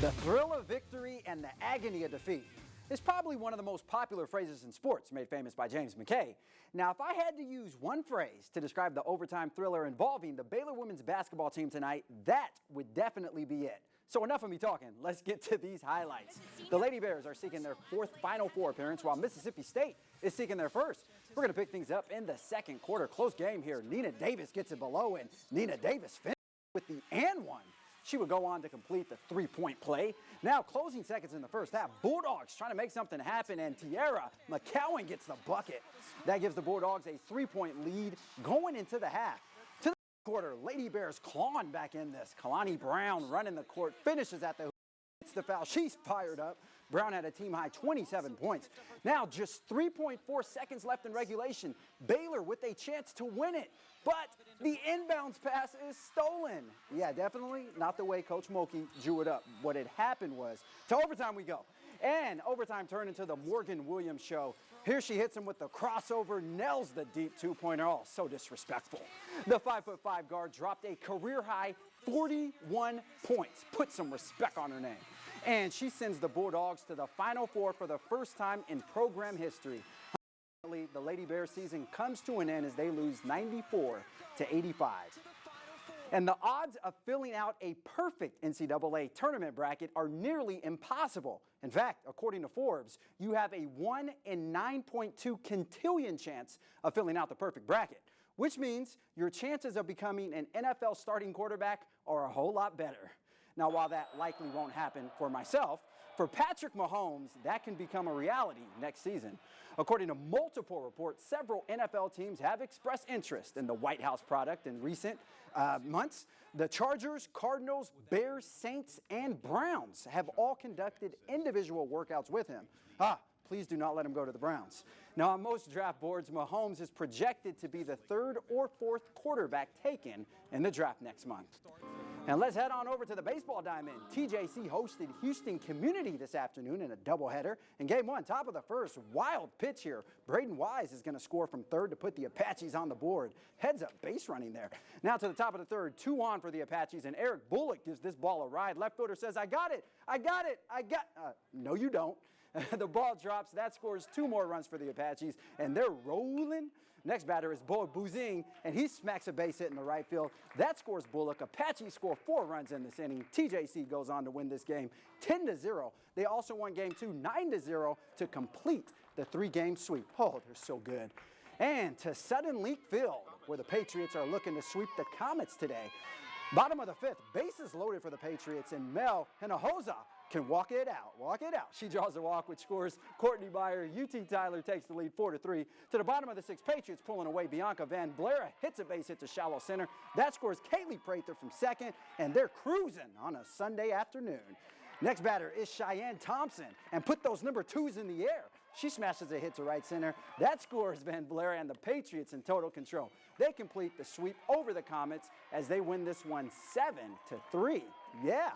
The thrill of victory and the agony of defeat is probably one of the most popular phrases in sports, made famous by James McKay. Now, if I had to use one phrase to describe the overtime thriller involving the Baylor women's basketball team tonight, that would definitely be it. So enough of me talking. Let's get to these highlights. The Lady Bears are seeking their fourth Final Four appearance, while Mississippi State is seeking their first. We're going to pick things up in the second quarter. Close game here. Nina Davis gets it below, and Nina Davis finishes with the and one. She would go on to complete the three-point play. Now, closing seconds in the first half, Bulldogs trying to make something happen, and Tiara McCowan gets the bucket. That gives the Bulldogs a three-point lead going into the half. To the quarter, Lady Bears clawing back in this. Kalani Brown running the court, finishes at the hoop, hits the foul. She's fired up. Brown had a team-high 27 points. Now, just 3.4 seconds left in regulation. Baylor with a chance to win it. But the inbounds pass is stolen. Yeah, definitely not the way Coach Mulkey drew it up. What had happened was, to overtime we go. And overtime turned into the Morgan Williams show. Here she hits him with the crossover, nails the deep two-pointer. Oh, so disrespectful. The 5'5" guard dropped a career-high 41 points. Put some respect on her name. And she sends the Bulldogs to the Final Four for the first time in program history. The Lady Bear season comes to an end as they lose 94-85. And the odds of filling out a perfect NCAA tournament bracket are nearly impossible. In fact, according to Forbes, you have a 1 in 9.2 quintillion chance of filling out the perfect bracket, which means your chances of becoming an NFL starting quarterback are a whole lot better. Now, while that likely won't happen for myself, for Patrick Mahomes, that can become a reality next season. According to multiple reports, several NFL teams have expressed interest in the White House product in recent months. The Chargers, Cardinals, Bears, Saints, and Browns have all conducted individual workouts with him. Please do not let him go to the Browns. Now, on most draft boards, Mahomes is projected to be the third or fourth quarterback taken in the draft next month. Now let's head on over to the baseball diamond. TJC hosted Houston Community this afternoon in a doubleheader. In game one, top of the first, wild pitch here. Braden Wise is going to score from third to put the Apaches on the board. Heads up base running there. Now to the top of the third, 2 on for the Apaches, and Eric Bullock gives this ball a ride. Left fielder says, I got it. No, you don't. The ball drops. That scores 2 more runs for the Apaches, and they're rolling. Next batter is Bo Buzing, and he smacks a base hit in the right field. That scores Bullock. Apaches score 4 runs in this inning. TJC goes on to win this game 10-0. They also won game 2 9-0 to complete the 3-game sweep. Oh, they're so good. And to Sudden Leak Field, where the Patriots are looking to sweep the Comets today. Bottom of the 5th, bases loaded for the Patriots, and Mel Hinojosa can walk it out. She draws a walk, which scores Courtney Meyer. UT Tyler takes the lead 4-3. To the bottom of the 6th, Patriots pulling away. Bianca Van Blera hits a base hit to shallow center. That scores Kaylee Prather from second, and they're cruising on a Sunday afternoon. Next batter is Cheyenne Thompson, and put those number 2s in the air. She smashes a hit to right center. That scores Van Blera and the Patriots in total control. They complete the sweep over the Comets as they win this one 7-3. Yeah.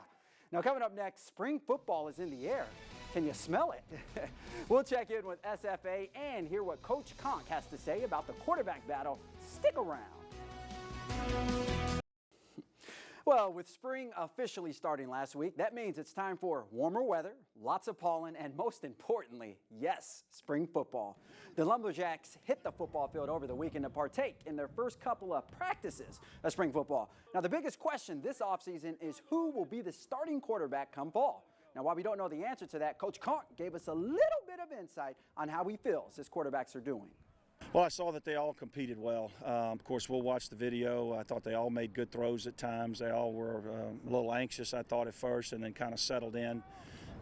Now, coming up next, spring football is in the air. Can you smell it? We'll check in with SFA and hear what Coach Conk has to say about the quarterback battle. Stick around. Well, with spring officially starting last week, that means it's time for warmer weather, lots of pollen, and most importantly, yes, spring football. The Lumberjacks hit the football field over the weekend to partake in their first couple of practices of spring football. Now, the biggest question this offseason is who will be the starting quarterback come fall. Now, while we don't know the answer to that, Coach Conk gave us a little bit of insight on how he feels his quarterbacks are doing. Well, I saw that they all competed well. Of course, we'll watch the video. I thought they all made good throws at times. They all were a little anxious, I thought, at first, and then kind of settled in.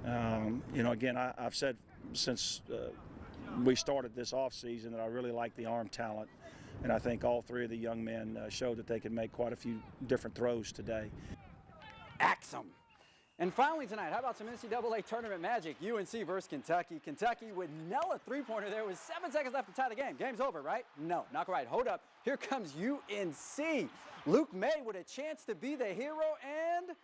Again, I've said since we started this offseason that I really like the arm talent, and I think all 3 of the young men showed that they could make quite a few different throws today. Axum. And finally tonight, how about some NCAA tournament magic? UNC versus Kentucky. Kentucky would nail a three-pointer there with 7 seconds left to tie the game. Game's over, right? No, not quite. Hold up. Here comes UNC. Luke May with a chance to be the hero, and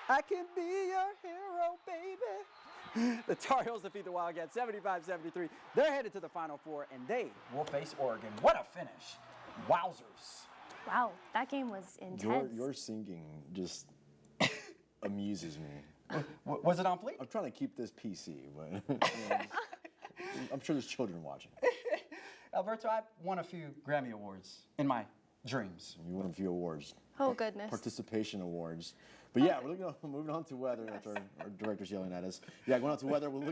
I can be your hero, baby. The Tar Heels defeat the Wildcats 75-73. They're headed to the Final Four, and they will face Oregon. What a finish. Wowzers. Wow, that game was intense. Your singing just amuses me. Was it on fleek? I'm trying to keep this PC, but I'm sure there's children watching. Alberto, I've won a few Grammy Awards in my dreams. You won a few awards. Oh, goodness. Participation awards. But yeah, we're moving on to weather. That's our director's yelling at us. Yeah, going on to weather. We'll look